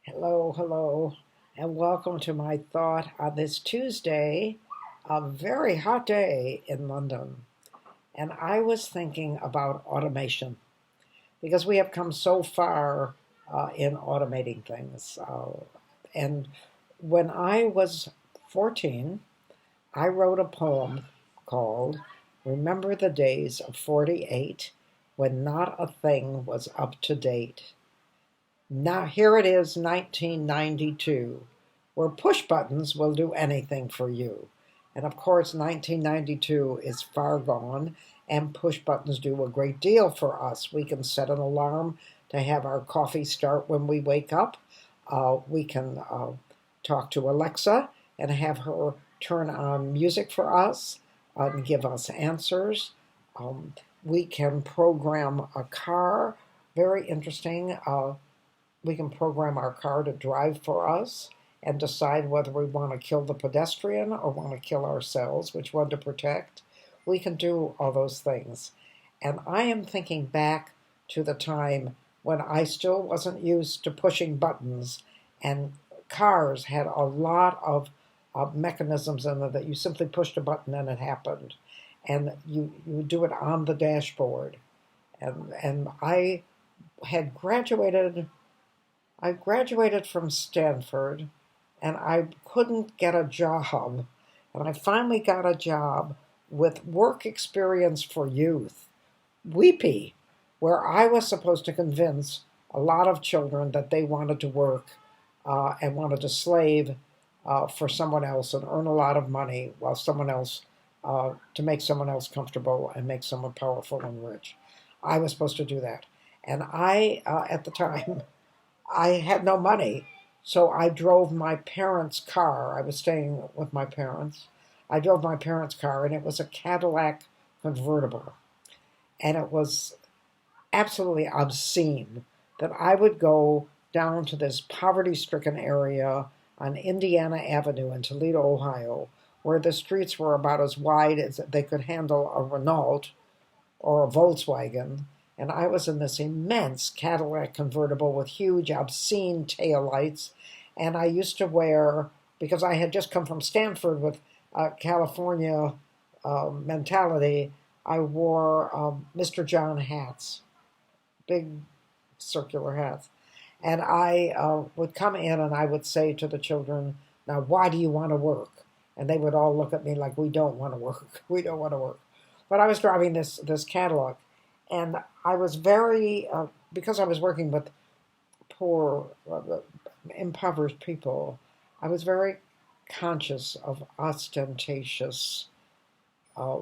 Hello, hello, and welcome to my thought on this Tuesday, a very hot day in London. And I was thinking about automation because we have come so far in automating things. And when I was 14, I wrote a poem called Remember the Days of 48 when not a thing was up to date. Now, here it is, 1992, where push buttons will do anything for you. And of course, 1992 is far gone, and push buttons do a great deal for us. We can set an alarm to have our coffee start when we wake up. We can talk to Alexa and have her turn on music for us and give us answers. Um, we can program a car. Very interesting. We can program our car to drive for us and decide whether we want to kill the pedestrian or want to kill ourselves, which one to protect. We can do all those things. And I am thinking back to the time when I still wasn't used to pushing buttons, and cars had a lot of mechanisms in them that you simply pushed a button and it happened. And you do it on the dashboard. And had graduated I graduated from Stanford and I couldn't get a job. And I finally got a job with Work Experience for Youth, WEPY, where I was supposed to convince a lot of children that they wanted to work and wanted to slave for someone else and earn a lot of money while someone else, to make someone else comfortable and make someone powerful and rich. I was supposed to do that. And at the time, I had no money, so I drove my parents' car. I was staying with my parents. I drove my parents' car, and it was a Cadillac convertible. And it was absolutely obscene that I would go down to this poverty stricken area on Indiana Avenue in Toledo, Ohio, where the streets were about as wide as they could handle a Renault or a Volkswagen, and I was in this immense Cadillac convertible with huge, obscene taillights. And I used to wear, because I had just come from Stanford with California mentality, I wore Mr. John hats, big circular hats. And I would come in and I would say to the children, now, why do you want to work? And they would all look at me like, we don't want to work. We don't want to work. But I was driving this Cadillac, and I was very, because I was working with poor, impoverished people, I was very conscious of ostentatious uh,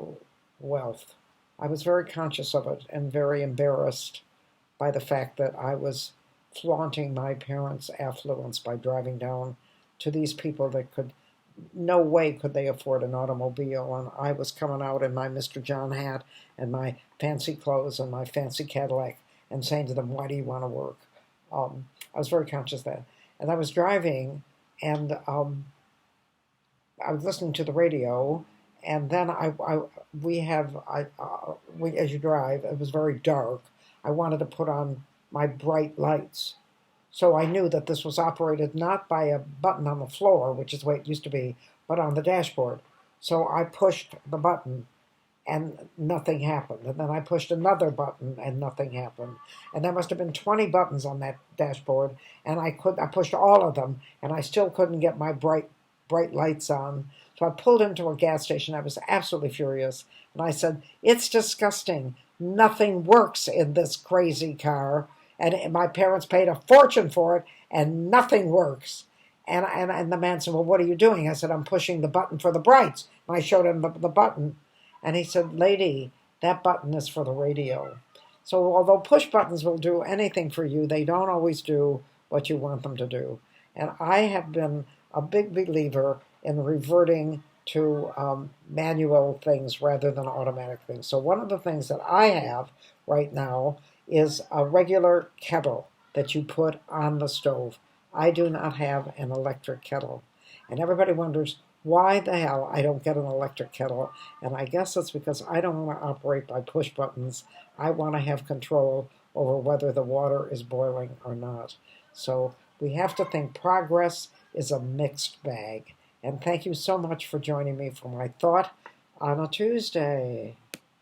wealth. I was very conscious of it and very embarrassed by the fact that I was flaunting my parents' affluence by driving down to these people that could no way could they afford an automobile, and I was coming out in my Mr. John hat and my fancy clothes and my fancy Cadillac and saying to them, why do you want to work? I was very conscious of that. And I was driving, and I was listening to the radio, and then as you drive, it was very dark. I wanted to put on my bright lights. So I knew that this was operated not by a button on the floor, which is the way it used to be, but on the dashboard. So I pushed the button and nothing happened. And then I pushed another button and nothing happened. And there must have been 20 buttons on that dashboard, and I pushed all of them, and I still couldn't get my bright lights on. So I pulled into a gas station. I was absolutely furious. And I said, it's disgusting. Nothing works in this crazy car. And my parents paid a fortune for it, and nothing works. And the man said, well, what are you doing? I said, I'm pushing the button for the brights. And I showed him the button. And he said, lady, that button is for the radio. So although push buttons will do anything for you, they don't always do what you want them to do. And I have been a big believer in reverting to manual things rather than automatic things. So one of the things that I have right now is a regular kettle that you put on the stove. I do not have an electric kettle. And everybody wonders why the hell I don't get an electric kettle. And I guess it's because I don't want to operate by push buttons. I want to have control over whether the water is boiling or not. So We have to think progress is a mixed bag. And thank you so much for joining me for my thought on a Tuesday.